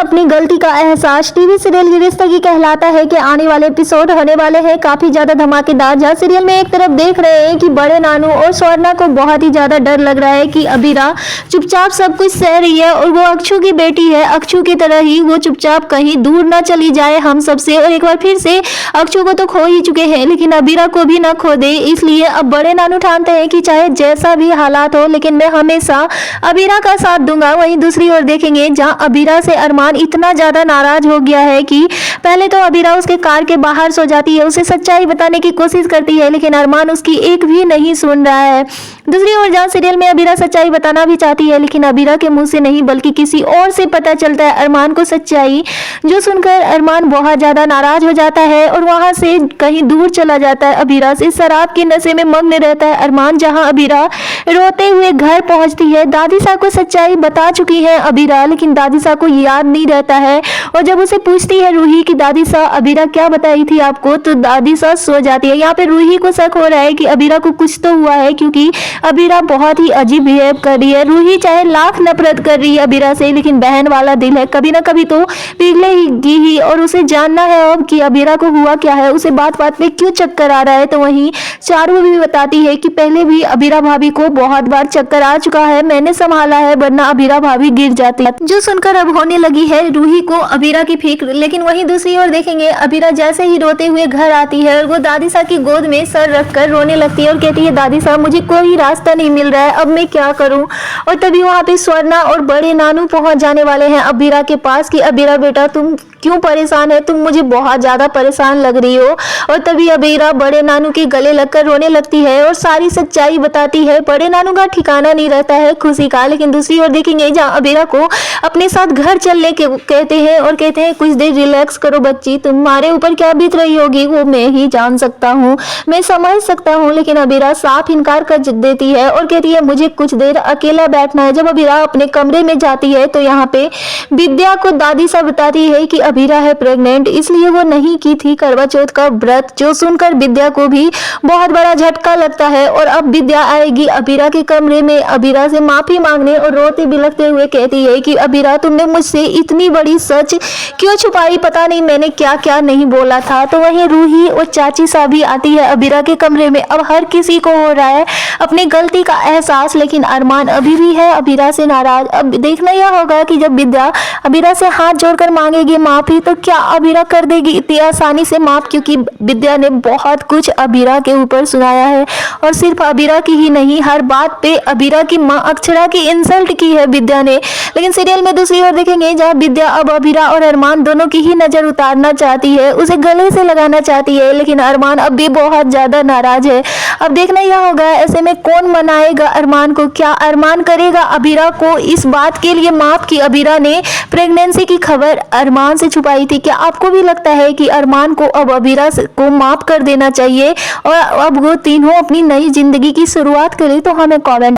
अपनी गलती का एहसास। टीवी सीरियल ये रिश्ता की कहलाता है कि आने वाले एपिसोड होने वाले हैं काफी ज्यादा धमाकेदार। जहाँ सीरियल में एक तरफ देख रहे हैं कि बड़े नानू और स्वर्णा को बहुत ही ज्यादा डर लग रहा है कि अबीरा चुपचाप सब कुछ सह रही है और वो अक्षु की बेटी है, अक्षु की तरह ही वो चुपचाप कहीं दूर ना चली जाए हम सबसे और एक बार फिर से अक्षु को तो खो ही चुके हैं लेकिन अबीरा को भी ना खो दे। इसलिए अब बड़े नानू ठानते हैं कि चाहे जैसा भी हालात हो लेकिन मैं हमेशा अबीरा का साथ दूंगा। वहीं दूसरी ओर देखेंगे जहां अबीरा से अरमान इतना ज्यादा नाराज हो गया है कि पहले तो अबीरा उसके कार के बाहर सो जाती है, उसे सच्चाई बताने की कोशिश करती है लेकिन अरमान उसकी एक भी नहीं सुन रहा है। दूसरी ओर जहां सीरियल में अबीरा सच्चाई बताना भी चाहती है लेकिन अबीरा के मुंह से नहीं बल्कि किसी और से पता चलता है अरमान को सच्चाई, जो सुनकर अरमान बहुत ज्यादा नाराज हो जाता है और वहां से कहीं दूर चला जाता है। अबीरा से शराब के नशे में मग्न रहता है अरमान। जहां अबीरा रोते हुए घर पहुंचती है, दादी साहब को सच्चाई बता चुकी है अबीरा लेकिन दादी साहब को याद नहीं रहता है और जब उसे पूछती है रूही कि दादी साहब अबीरा क्या बताई थी आपको तो दादी साहब सो जाती है। यहाँ पे रूही को शक हो रहा है कि अबीरा को कुछ तो हुआ है क्योंकि अबीरा बहुत ही अजीब बिहेव कर रही है। रूही चाहे लाख नफरत कर रही है अबीरा से लेकिन बहन वाला दिल है, कभी ना कभी तो पिघलेगी ही और उसे जानना है अब कि अबीरा को हुआ क्या है, उसे बात बात में क्यों चक्कर आ रहा है। तो वहीं चारू भी बताती है कि पहले भी अबीरा भाभी को बहुत बार चक्कर आ चुका है, मैंने संभाला है वरना अबीरा भाभी गिर जाती है। जो सुनकर अब होने लगी है रूही को अबीरा की फिक्र। लेकिन वहीं दूसरी ओर देखेंगे अबीरा जैसे ही रोते हुए घर आती है और वो दादी साहब की गोद में सर रखकर रोने लगती है और कहती है दादी साहब मुझे कोई रास्ता नहीं मिल रहा है, अब मैं क्या करूं। और तभी वहां पे स्वर्णा और बड़े नानू पहुंच जाने वाले हैं अबीरा के पास कि अबीरा बेटा तुम क्यों परेशान है, तुम मुझे बहुत ज्यादा परेशान लग रही हो। और तभी अबीरा बड़े नानू के गले लगकर रोने लगती है और सारी सच्चाई बताती है। बड़े नानू का ठिकाना नहीं रहता है खुशी का। लेकिन दूसरी ओर देखेंगे जहाँ अबीरा को अपने साथ घर चलने के कहते हैं और कहते हैं कुछ देर रिलैक्स करो बच्ची, तुम्हारे ऊपर क्या बीत रही होगी वो मैं ही जान सकता हूँ, मैं समझ सकता हूँ। लेकिन अबीरा साफ इनकार कर देती है और कहती है मुझे कुछ देर अकेला बैठना है। जब अबीरा अपने कमरे में जाती है तो यहाँ पे विद्या को दादी साहब बताती है कि अबीरा है प्रेग्नेंट, इसलिए वो नहीं की थी करवा चौथ का व्रत। जो सुनकर विद्या को भी बहुत बड़ा झटका लगता है और अब विद्या आएगी अबीरा के कमरे में अबीरा से माफी मांगने और रोते बिलखते हुए कहती है कि अबीरा तुमने मुझसे इतनी बड़ी सच क्यों छुपाई, पता नहीं मैंने क्या क्या नहीं बोला था। तो वहीं रूही और चाची साहब भी आती है अबीरा के कमरे में। अब हर किसी को हो रहा है अपनी गलती का एहसास लेकिन अरमान अभी भी है अबीरा से नाराज। अब देखना यह होगा कि जब विद्या अबीरा से हाथ जोड़कर मांगेगी माफी तो क्या अबीरा कर देगी इतनी आसानी से माफ, क्योंकि विद्या ने बहुत कुछ अबीरा के ऊपर सुनाया है और सिर्फ अबीरा की ही नहीं हर बात पे अबीरा की मां अक्षरा की इंसल्ट की है विद्या ने। लेकिन सीरियल में दूसरी ओर देखेंगे जहां विद्या अब अबीरा और अरमान दोनों की ही नजर उतारना चाहती है, उसे गले से लगाना चाहती है लेकिन अरमान अब भी बहुत ज्यादा नाराज है। अब देखना यह होगा ऐसे में कौन मनाएगा अरमान को, क्या अरमान करेगा अबीरा को इस बात के लिए माफ कि अबीरा ने प्रेगनेंसी की खबर अरमान से छुपाई थी। क्या आपको भी लगता है कि अरमान को अब अबीरा को माफ कर देना चाहिए और अब वो तीनों अपनी नई जिंदगी की शुरुआत करें? तो हमें कमेंट